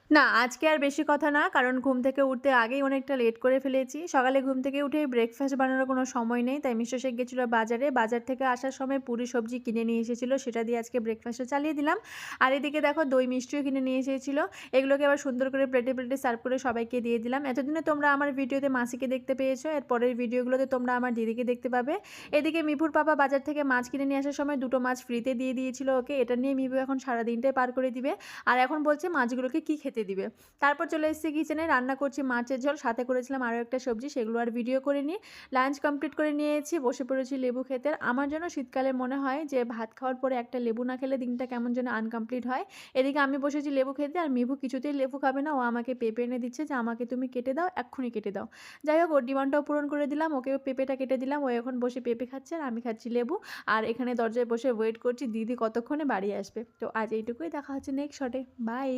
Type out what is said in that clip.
না, আজকে আর বেশি কথা না। কারণ ঘুম থেকে উঠতে আগেই অনেকটা লেট করে ফেলেছি। সকালে ঘুম থেকে উঠেই ব্রেকফাস্ট বানানোর কোনো সময় নেই। তাই মিস্টার শেখ গেছিল বাজারে। বাজার থেকে আসার সময় পুরি সবজি কিনে নিয়ে এসেছিল। সেটা দিয়ে আজকে ব্রেকফাস্টটা চালিয়ে দিলাম। আর এদিকে দেখো দই মিষ্টিও কিনে নিয়ে এসেছিল। এগুলোকে আবার সুন্দর করে প্লেটে, প্লেটে সার্ভ করে সবাইকে দিয়ে দিলাম। এতদিনে তোমরা আমার ভিডিওতে মাসিকে দেখতে পেয়েছো। এর পরের ভিডিওগুলোতে তোমরা আমার দিদিকে দেখতে পাবে। এদিকে মিভুর পাপা বাজার থেকে মাছ কিনে নিয়ে আসার সময় ২ টো মাছ ফ্রিতে দিয়ে দিয়েছিল ওকে। এটা নিয়ে মিভু এখন সারাদিনটাই পার করে দিবে। আর এখন বলছে মাছগুলোকে কি খেতে দিবে। তারপর চলে এসেছি কিচেনে, রান্না করছি মাছের ঝোল, সাথে করেছিলাম আরও একটা সবজি, সেগুলো আর ভিডিও করিনি। লাঞ্চ কমপ্লিট করে নিয়েছি, বসে পড়েছি লেবু খেতে। আর আমার যেন শীতকালে মনে হয় যে ভাত খাওয়ার পরে একটা লেবু না খেলে দিনটা কেমন যেন আনকমপ্লিট হয়। এদিকে আমি বসেছি লেবু খেতে, আর মিভু কিছুতেই লেবু খাবে না। ও আমাকে পেঁপে এনে দিচ্ছে যে আমাকে তুমি কেটে দাও, এক্ষুনি কেটে দাও। যাই হোক, ওর ডিমান্ডটাও পূরণ করে দিলাম, ওকেও পেঁপেটা কেটে দিলাম। ও এখন বসে পেঁপে খাচ্ছে আর আমি খাচ্ছি লেবু। আর এখানে দরজায় বসে ওয়েট করছি দিদি কতক্ষণে বাড়ি আসবে। তো আজ এইটুকুই, দেখা হচ্ছে নেক্সট শটে। বাই।